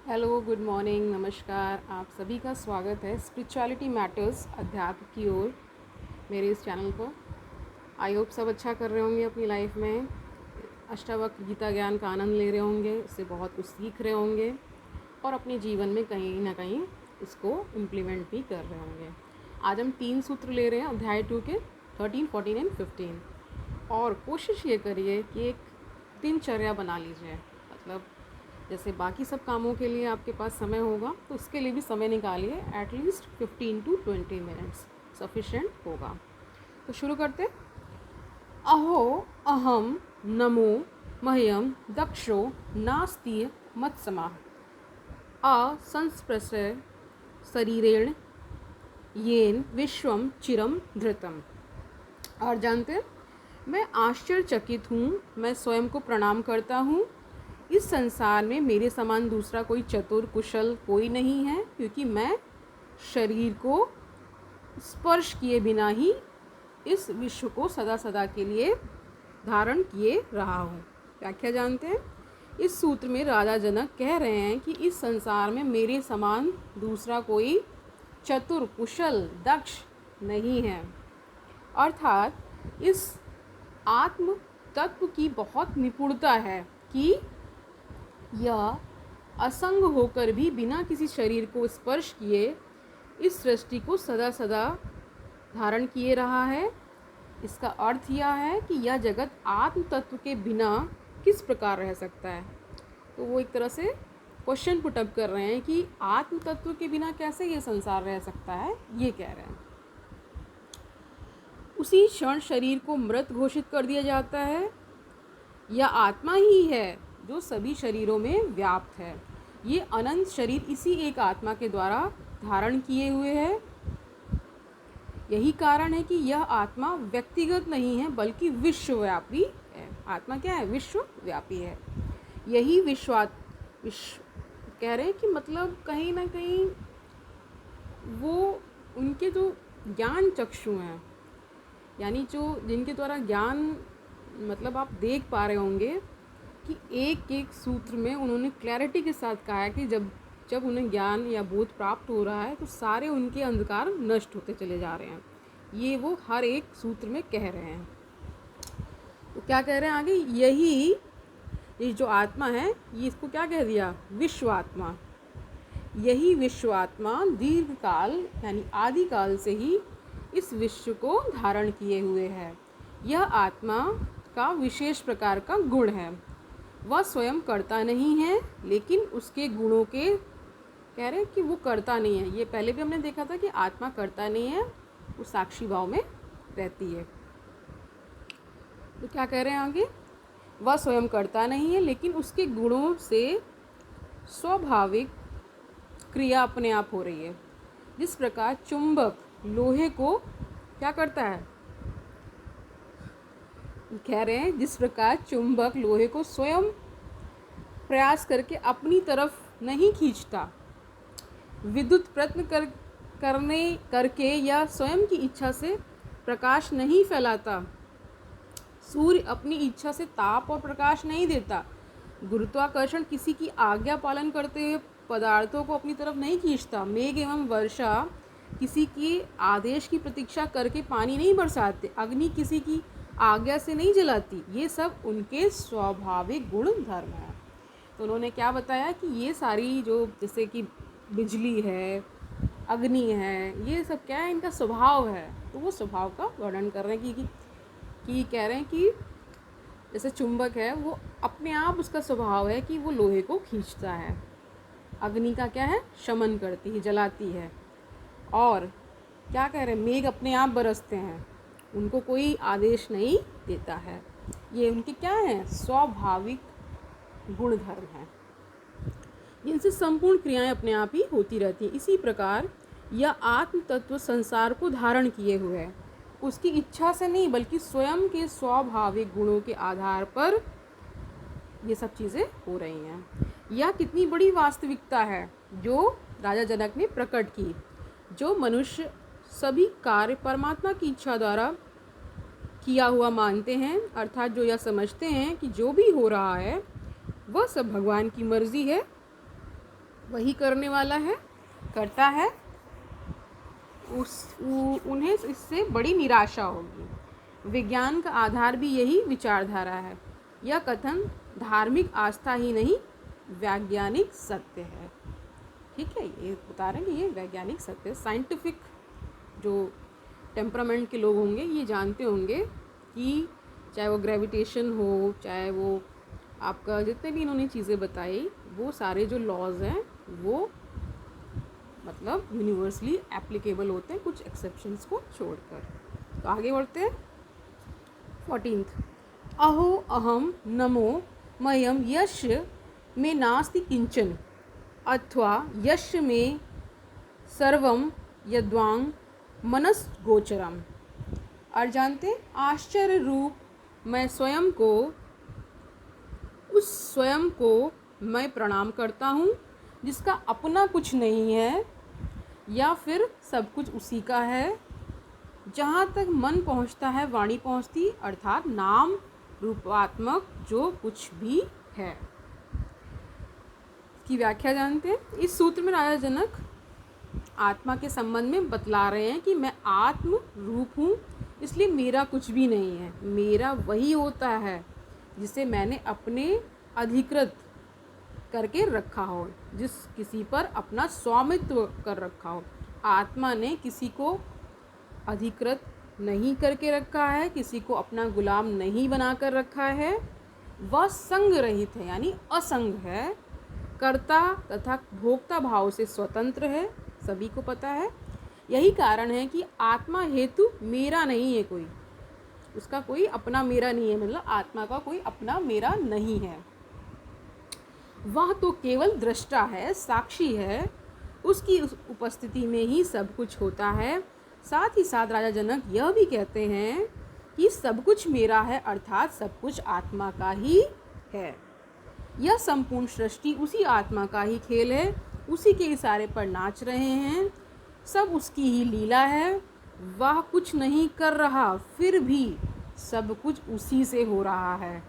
Hello, good morning, नमस्कार। आप सभी का स्वागत है स्पिरिचुअलिटी मैटर्स अध्यात्म की ओर मेरे इस चैनल पर। आई होप सब अच्छा कर रहे होंगे अपनी लाइफ में, अष्टावक्र गीता ज्ञान का आनंद ले रहे होंगे, उससे बहुत कुछ सीख रहे होंगे और अपने जीवन में कहीं ना कहीं इसको इम्प्लीमेंट भी कर रहे होंगे। आज हम 3 सूत्र ले रहे हैं अध्याय 2 के 13, 14 एंड 15। और कोशिश ये करिए कि एक दिनचर्या बना लीजिए। मतलब जैसे बाकी सब कामों के लिए आपके पास समय होगा, तो उसके लिए भी समय निकालिए। एटलीस्ट 15 to 20 मिनट्स सफिशेंट होगा। तो शुरू करते। अहो अहम नमो मह्यम दक्षो नास्ति मत्समाः असंस्पृश्य शरीरेण येन विश्वम चिरम धृतम। और जानते हैं, मैं आश्चर्यचकित हूँ, मैं स्वयं को प्रणाम करता हूँ। इस संसार में मेरे समान दूसरा कोई चतुर कुशल कोई नहीं है, क्योंकि मैं शरीर को स्पर्श किए बिना ही इस विश्व को सदा सदा के लिए धारण किए रहा हूँ। व्याख्या जानते हैं। इस सूत्र में राजा जनक कह रहे हैं कि इस संसार में मेरे समान दूसरा कोई चतुर कुशल दक्ष नहीं है। अर्थात इस आत्म तत्व की बहुत निपुणता है कि यह असंग होकर भी बिना किसी शरीर को स्पर्श किए इस सृष्टि को सदा सदा धारण किए रहा है। इसका अर्थ यह है कि यह जगत आत्म तत्व के बिना किस प्रकार रह सकता है। तो वो एक तरह से क्वेश्चन पुटअप कर रहे हैं कि आत्म तत्व के बिना कैसे ये संसार रह सकता है, ये कह रहे हैं। उसी क्षण शरीर को मृत घोषित कर दिया जाता है। यह आत्मा ही है जो सभी शरीरों में व्याप्त है। ये अनंत शरीर इसी एक आत्मा के द्वारा धारण किए हुए है। यही कारण है कि यह आत्मा व्यक्तिगत नहीं है बल्कि विश्वव्यापी है। आत्मा क्या है? विश्वव्यापी है। यही विश्व कह रहे हैं कि मतलब कहीं ना कहीं वो उनके जो ज्ञान चक्षु हैं, यानी जो जिनके द्वारा ज्ञान मतलब आप देख पा रहे होंगे कि एक एक सूत्र में उन्होंने क्लैरिटी के साथ कहा है कि जब जब उन्हें ज्ञान या बोध प्राप्त हो रहा है तो सारे उनके अंधकार नष्ट होते चले जा रहे हैं। ये वो हर एक सूत्र में कह रहे हैं। तो क्या कह रहे हैं आगे? यही ये जो आत्मा है, ये इसको क्या कह दिया? विश्वात्मा। यही विश्वात्मा दीर्घ काल यानी आदिकाल से ही इस विश्व को धारण किए हुए है। यह आत्मा का विशेष प्रकार का गुण है। वह स्वयं करता नहीं है, लेकिन उसके गुणों के कह रहे हैं कि वो करता नहीं है। ये पहले भी हमने देखा था कि आत्मा करता नहीं है, वो साक्षी भाव में रहती है। तो क्या कह रहे हैं आगे? वह स्वयं करता नहीं है, लेकिन उसके गुणों से स्वाभाविक क्रिया अपने आप हो रही है। जिस प्रकार चुंबक लोहे को क्या करता है? कह रहे हैं जिस प्रकार चुंबक लोहे को स्वयं प्रयास करके अपनी तरफ नहीं खींचता, विद्युत प्रयत्न करके या स्वयं की इच्छा से प्रकाश नहीं फैलाता, सूर्य अपनी इच्छा से ताप और प्रकाश नहीं देता, गुरुत्वाकर्षण किसी की आज्ञा पालन करते हुए पदार्थों को अपनी तरफ नहीं खींचता, मेघ एवं वर्षा किसी के आदेश की प्रतीक्षा करके पानी नहीं बरसाते, अग्नि किसी की आज्ञा से नहीं जलाती। ये सब उनके स्वाभाविक गुण धर्म है। तो उन्होंने क्या बताया कि ये सारी जो जैसे कि बिजली है, अग्नि है, ये सब क्या है? इनका स्वभाव है। तो वो स्वभाव का वर्णन कर रहे हैं कि कह रहे हैं कि जैसे चुंबक है, वो अपने आप उसका स्वभाव है कि वो लोहे को खींचता है। अग्नि का क्या है? शमन करती है, जलाती है। और क्या कह रहे हैं? मेघ अपने आप बरसते हैं, उनको कोई आदेश नहीं देता है। ये उनके क्या हैं? स्वाभाविक गुण धर्म है, जिनसे संपूर्ण क्रियाएं अपने आप ही होती रहती हैं। इसी प्रकार यह आत्म तत्व संसार को धारण किए हुए है, उसकी इच्छा से नहीं बल्कि स्वयं के स्वाभाविक गुणों के आधार पर ये सब चीज़ें हो रही हैं। यह कितनी बड़ी वास्तविकता है जो राजा जनक ने प्रकट की। जो मनुष्य सभी कार्य परमात्मा की इच्छा द्वारा किया हुआ मानते हैं, अर्थात जो यह समझते हैं कि जो भी हो रहा है वह सब भगवान की मर्जी है, वही करने वाला है, करता है, उन्हें इससे बड़ी निराशा होगी। विज्ञान का आधार भी यही विचारधारा है। यह कथन धार्मिक आस्था ही नहीं, वैज्ञानिक सत्य है। ठीक है, ये बता रहे हैं कि ये वैज्ञानिक सत्य है। साइंटिफिक जो टेम्परामेंट के लोग होंगे ये जानते होंगे कि चाहे वो ग्रेविटेशन हो, चाहे वो आपका जितने भी इन्होंने चीज़ें बताई, वो सारे जो लॉज हैं वो मतलब यूनिवर्सली एप्लीकेबल होते हैं, कुछ एक्सेप्शंस को छोड़कर। तो आगे बढ़ते हैं। 14th, अहो अहम नमो मयम यश में नास्ति किंचन अथवा यश में सर्वम यद्वांग मनस गोचरम। और जानते आश्चर्य रूप मैं स्वयं को, उस स्वयं को मैं प्रणाम करता हूँ जिसका अपना कुछ नहीं है या फिर सब कुछ उसी का है। जहाँ तक मन पहुँचता है वाणी पहुँचती, अर्थात नाम रूपात्मक जो कुछ भी है। की व्याख्या जानते हैं। इस सूत्र में राजा जनक आत्मा के संबंध में बतला रहे हैं कि मैं आत्म रूप हूँ, इसलिए मेरा कुछ भी नहीं है। मेरा वही होता है जिसे मैंने अपने अधिकृत करके रखा हो, जिस किसी पर अपना स्वामित्व कर रखा हो। आत्मा ने किसी को अधिकृत नहीं करके रखा है, किसी को अपना गुलाम नहीं बनाकर रखा है। वह संग रहित है, यानी असंग है, कर्ता तथा भोक्ता भाव से स्वतंत्र है, सभी को पता है। यही कारण है कि आत्मा हेतु मेरा नहीं है, कोई उसका कोई अपना मेरा नहीं है, मतलब आत्मा का कोई अपना मेरा नहीं है। वह तो केवल दृष्टा है, साक्षी है, उसकी उपस्थिति में ही सब कुछ होता है। साथ ही साथ राजा जनक यह भी कहते हैं कि सब कुछ मेरा है, अर्थात सब कुछ आत्मा का ही है। यह संपूर्ण सृष्टि उसी आत्मा का ही खेल है, उसी के इशारे पर नाच रहे हैं, सब उसकी ही लीला है। वह कुछ नहीं कर रहा, फिर भी सब कुछ उसी से हो रहा है,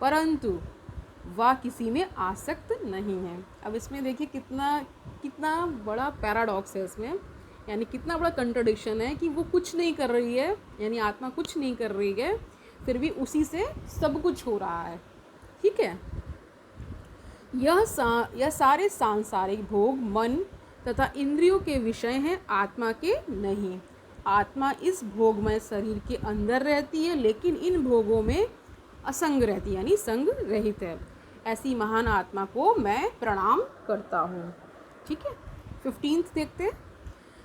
परंतु वह किसी में आसक्त नहीं है। अब इसमें देखिए कितना बड़ा पैराडॉक्स है इसमें, यानी कितना बड़ा कंट्रडिक्शन है कि वो कुछ नहीं कर रही है, यानी आत्मा कुछ नहीं कर रही है, फिर भी उसी से सब कुछ हो रहा है। ठीक है, यह सारे सांसारिक भोग मन तथा इंद्रियों के विषय हैं, आत्मा के नहीं। आत्मा इस भोगमय शरीर के अंदर रहती है, लेकिन इन भोगों में असंग रहती है, यानी संग रहित है। ऐसी महान आत्मा को मैं प्रणाम करता हूँ। ठीक है, 15th देखते हैं।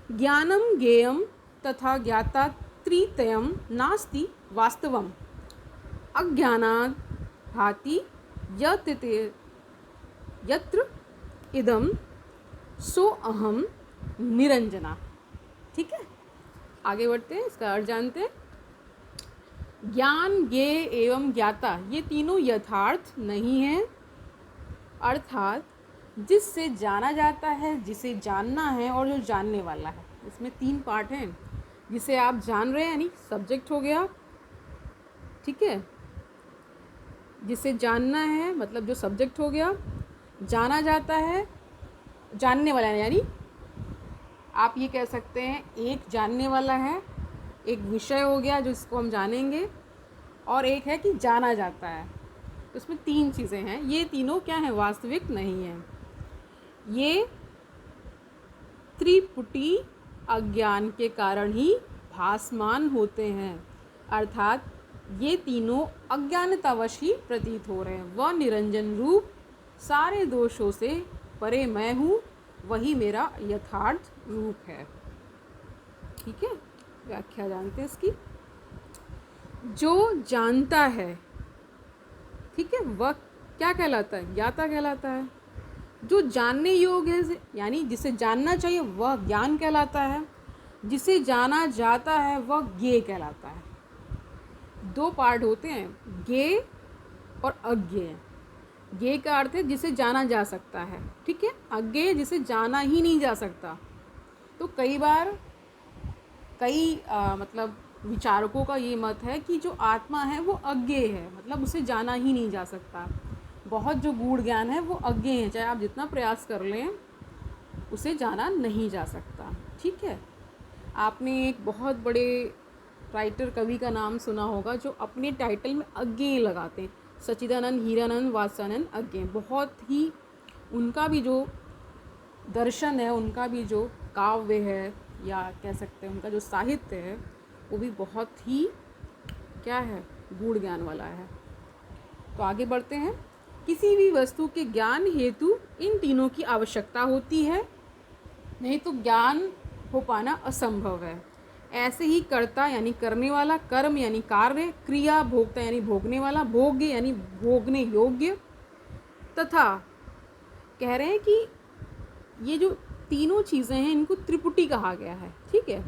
ज्ञानम ज्ञेयम तथा ज्ञाता त्रितयम नास्ति वास्तवम अज्ञानात् भाति यत्र इदम सो अहम निरंजना। ठीक है, आगे बढ़ते हैं, इसका अर्थ जानते हैं। ज्ञान, ज्ञेय एवं ज्ञाता ये तीनों यथार्थ नहीं है, अर्थात जिससे जाना जाता है, जिसे जानना है और जो जानने वाला है। इसमें 3 पार्ट हैं। जिसे आप जान रहे हैं यानी सब्जेक्ट हो गया, ठीक है। जिसे जानना है मतलब जो सब्जेक्ट हो गया, जाना जाता है जानने वाला है, यानी आप ये कह सकते हैं एक जानने वाला है, एक विषय हो गया जो इसको हम जानेंगे, और एक है कि जाना जाता है। तो इसमें 3 चीज़ें हैं। ये तीनों क्या हैं? वास्तविक नहीं हैं। ये त्रिपुटी अज्ञान के कारण ही भासमान होते हैं, अर्थात ये तीनों अज्ञानतावश ही प्रतीत हो रहे हैं। वह निरंजन रूप सारे दोषों से परे मैं हूँ, वही मेरा यथार्थ रूप है। ठीक है, व्याख्या जानते हैं इसकी। जो जानता है, ठीक है, वह क्या कहलाता है? ज्ञाता कहलाता है। जो जानने योग्य है यानी जिसे जानना चाहिए वह ज्ञान कहलाता है। जिसे जाना जाता है वह ज्ञेय कहलाता है। 2 पार्ट होते हैं, ज्ञेय और अज्ञेय। ज्ञेय का अर्थ है जिसे जाना जा सकता है, ठीक है। अज्ञेय जिसे जाना ही नहीं जा सकता। तो कई बार मतलब विचारकों का ये मत है कि जो आत्मा है वो अज्ञेय है, मतलब उसे जाना ही नहीं जा सकता। बहुत जो गूढ़ ज्ञान है वो अज्ञेय है, चाहे आप जितना प्रयास कर लें उसे जाना नहीं जा सकता। ठीक है, आपने एक बहुत बड़े राइटर कवि का नाम सुना होगा जो अपने टाइटल में अज्ञेय लगाते हैं, सच्चिदानंद हीरानंद वात्सानंद अज्ञेय। बहुत ही उनका भी जो दर्शन है, उनका भी जो काव्य है, या कह सकते हैं उनका जो साहित्य है, वो भी बहुत ही क्या है, गूढ़ ज्ञान वाला है। तो आगे बढ़ते हैं। किसी भी वस्तु के ज्ञान हेतु इन तीनों की आवश्यकता होती है, नहीं तो ज्ञान हो पाना असंभव है। ऐसे ही कर्ता यानी करने वाला, कर्म यानी कार्य, क्रिया भोक्ता यानी भोगने वाला, भोग्य यानी भोगने योग्य, तथा कह रहे हैं कि ये जो तीनों चीज़ें हैं इनको त्रिपुटी कहा गया है। ठीक है,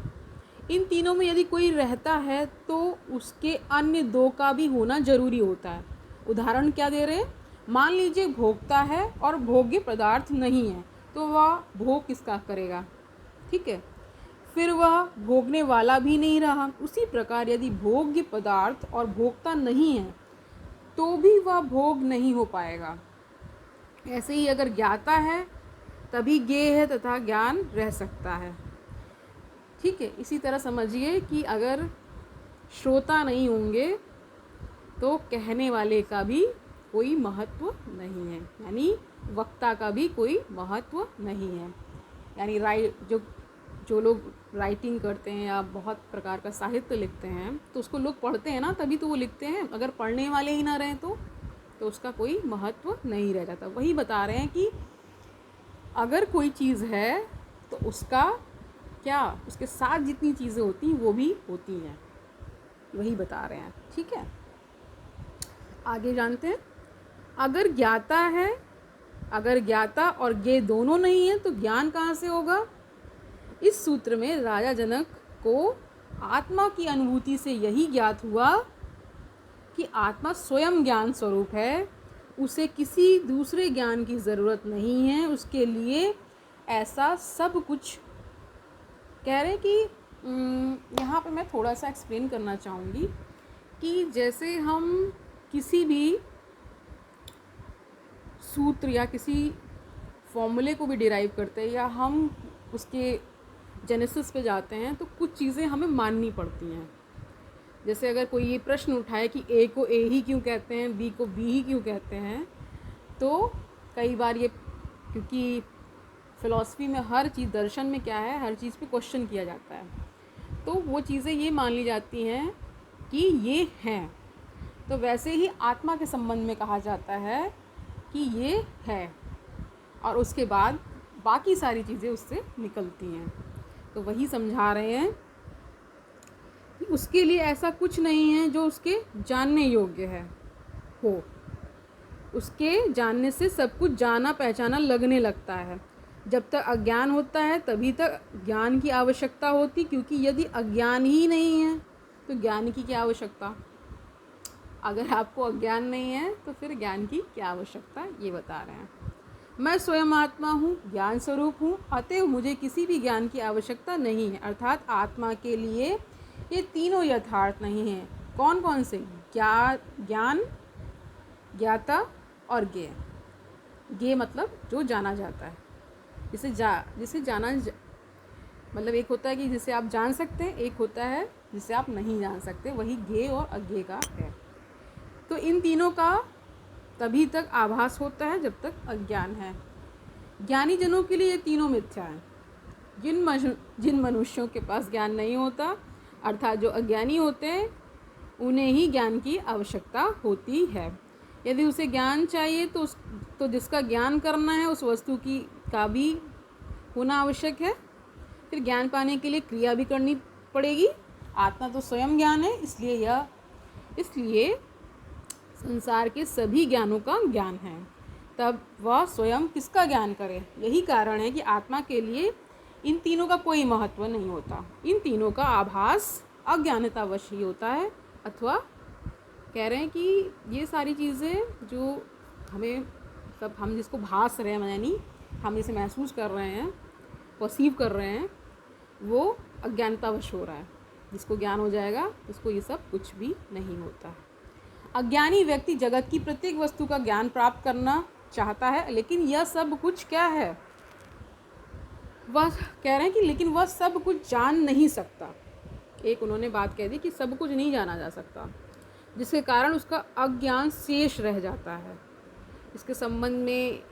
इन तीनों में यदि कोई रहता है तो उसके अन्य दो का भी होना जरूरी होता है। उदाहरण क्या दे रहे हैं, मान लीजिए भोक्ता है और भोग्य पदार्थ नहीं है, तो वह भोग किसका करेगा। ठीक है, फिर वह भोगने वाला भी नहीं रहा। उसी प्रकार यदि भोग्य पदार्थ और भोक्ता नहीं है तो भी वह भोग नहीं हो पाएगा। ऐसे ही अगर ज्ञाता है तभी ज्ञेय है तथा ज्ञान रह सकता है। ठीक है, इसी तरह समझिए कि अगर श्रोता नहीं होंगे तो कहने वाले का भी कोई महत्व नहीं है, यानी वक्ता का भी कोई महत्व नहीं है। यानी जो लोग राइटिंग करते हैं या बहुत प्रकार का साहित्य लिखते हैं तो उसको लोग पढ़ते हैं ना, तभी तो वो लिखते हैं। अगर पढ़ने वाले ही ना रहें तो उसका कोई महत्व नहीं रह जाता। वही बता रहे हैं कि अगर कोई चीज़ है तो उसका क्या, उसके साथ जितनी चीज़ें होती हैं वो भी होती हैं, वही बता रहे हैं। ठीक है, आगे जानते हैं। अगर ज्ञाता और ज्ञेय दोनों नहीं है तो ज्ञान कहाँ से होगा। इस सूत्र में राजा जनक को आत्मा की अनुभूति से यही ज्ञात हुआ कि आत्मा स्वयं ज्ञान स्वरूप है, उसे किसी दूसरे ज्ञान की ज़रूरत नहीं है। उसके लिए ऐसा सब कुछ कह रहे हैं कि यहाँ पे मैं थोड़ा सा एक्सप्लेन करना चाहूँगी कि जैसे हम किसी भी सूत्र या किसी फॉर्मूले को भी डिराइव करते हैं या हम उसके जेनेसिस पे जाते हैं तो कुछ चीज़ें हमें माननी पड़ती हैं। जैसे अगर कोई ये प्रश्न उठाए कि ए को ए ही क्यों कहते हैं, बी को बी ही क्यों कहते हैं, तो कई बार ये, क्योंकि फ़िलॉसफी में हर चीज़, दर्शन में क्या है, हर चीज़ पे क्वेश्चन किया जाता है, तो वो चीज़ें ये मान ली जाती हैं कि ये हैं। तो वैसे ही आत्मा के संबंध में कहा जाता है कि ये है, और उसके बाद बाकी सारी चीज़ें उससे निकलती हैं। तो वही समझा रहे हैं कि उसके लिए ऐसा कुछ नहीं है जो उसके जानने योग्य हो। उसके जानने से सब कुछ जाना पहचाना लगने लगता है। जब तक अज्ञान होता है तभी तक ज्ञान की आवश्यकता होती, क्योंकि यदि अज्ञान ही नहीं है तो ज्ञान की क्या आवश्यकता। अगर आपको अज्ञान नहीं है तो फिर ज्ञान की क्या आवश्यकता, ये बता रहे हैं। मैं स्वयं आत्मा हूँ, ज्ञान स्वरूप हूँ, अतएव मुझे किसी भी ज्ञान की आवश्यकता नहीं है। अर्थात आत्मा के लिए ये तीनों यथार्थ नहीं हैं। कौन कौन से, ज्ञान, ज्ञाता और ज्ञेय। ज्ञेय मतलब जो जाना जाता है, जिसे जाना मतलब एक होता है कि जिसे आप जान सकते हैं, एक होता है जिसे आप नहीं जान सकते, वही ज्ञेय और अज्ञेय का है। तो इन तीनों का तभी तक आभास होता है जब तक अज्ञान है। ज्ञानी जनों के लिए ये तीनों मिथ्या हैं। जिन मनुष्यों के पास ज्ञान नहीं होता, अर्थात जो अज्ञानी होते हैं, उन्हें ही ज्ञान की आवश्यकता होती है। यदि उसे ज्ञान चाहिए तो जिसका ज्ञान करना है उस वस्तु का भी होना आवश्यक है। फिर ज्ञान पाने के लिए क्रिया भी करनी पड़ेगी। आत्मा तो स्वयं ज्ञान है, इसलिए संसार के सभी ज्ञानों का ज्ञान है। तब वह स्वयं किसका ज्ञान करे। यही कारण है कि आत्मा के लिए इन तीनों का कोई महत्व नहीं होता। इन तीनों का आभास अज्ञानतावश ही होता है, अथवा कह रहे हैं कि ये सारी चीज़ें जो हमें, सब हम जिसको भास रहे हैं, यानी हम इसे महसूस कर रहे हैं, परसीव कर रहे हैं, वो अज्ञानतावश हो रहा है। जिसको ज्ञान हो जाएगा उसको ये सब कुछ भी नहीं होता है। अज्ञानी व्यक्ति जगत की प्रत्येक वस्तु का ज्ञान प्राप्त करना चाहता है, लेकिन यह सब कुछ क्या है, वह कह रहे हैं कि लेकिन वह सब कुछ जान नहीं सकता। एक उन्होंने बात कह दी कि सब कुछ नहीं जाना जा सकता, जिसके कारण उसका अज्ञान शेष रह जाता है। इसके संबंध में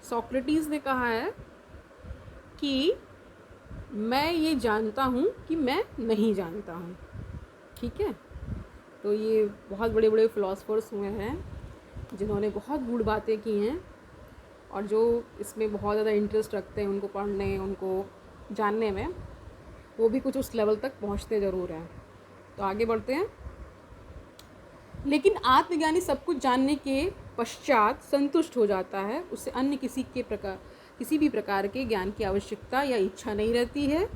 सोक्रेटिस ने कहा है कि मैं ये जानता हूँ कि मैं नहीं जानता हूँ। ठीक है, तो ये बहुत बड़े बड़े फिलोसफर्स हुए हैं जिन्होंने बहुत गूढ़ बातें की हैं, और जो इसमें बहुत ज़्यादा इंटरेस्ट रखते हैं उनको पढ़ने, उनको जानने में, वो भी कुछ उस लेवल तक पहुँचते ज़रूर हैं। तो आगे बढ़ते हैं। लेकिन आत्मज्ञानी सब कुछ जानने के पश्चात संतुष्ट हो जाता है, उसे अन्य किसी भी प्रकार के ज्ञान की आवश्यकता या इच्छा नहीं रहती है।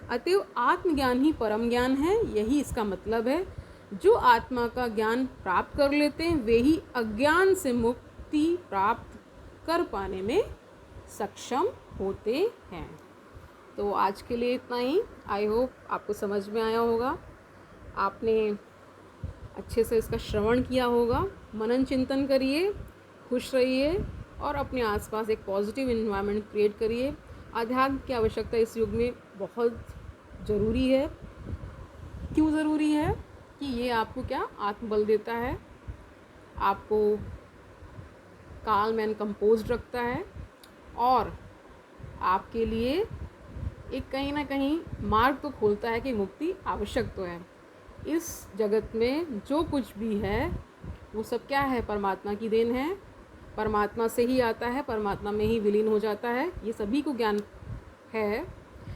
अतएव आत्मज्ञान ही परम ज्ञान है, यही इसका मतलब है। जो आत्मा का ज्ञान प्राप्त कर लेते हैं वे ही अज्ञान से मुक्ति प्राप्त कर पाने में सक्षम होते हैं। तो आज के लिए इतना ही। आई होप आपको समझ में आया होगा, आपने अच्छे से इसका श्रवण किया होगा। मनन चिंतन करिए, खुश रहिए और अपने आसपास एक पॉजिटिव इन्वायरमेंट क्रिएट करिए। अध्यात्म की आवश्यकता इस युग में बहुत ज़रूरी है। क्यों ज़रूरी है? कि ये आपको क्या आत्मबल देता है, आपको काल्म एंड कंपोज्ड रखता है, और आपके लिए एक कहीं ना कहीं मार्ग तो खोलता है कि मुक्ति आवश्यक तो है। इस जगत में जो कुछ भी है वो सब क्या है? परमात्मा की देन है, परमात्मा से ही आता है, परमात्मा में ही विलीन हो जाता है। ये सभी को ज्ञान है,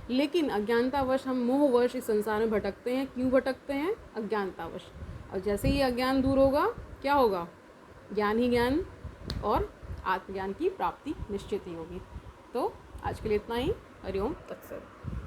लेकिन अज्ञानतावश हम मोहवश इस संसार में भटकते हैं। क्यों भटकते हैं? अज्ञानतावश। और जैसे ही अज्ञान दूर होगा, क्या होगा? ज्ञान ही ज्ञान और आत्मज्ञान की प्राप्ति निश्चित ही होगी। तो आज के लिए इतना ही। हरिओम तत्सत।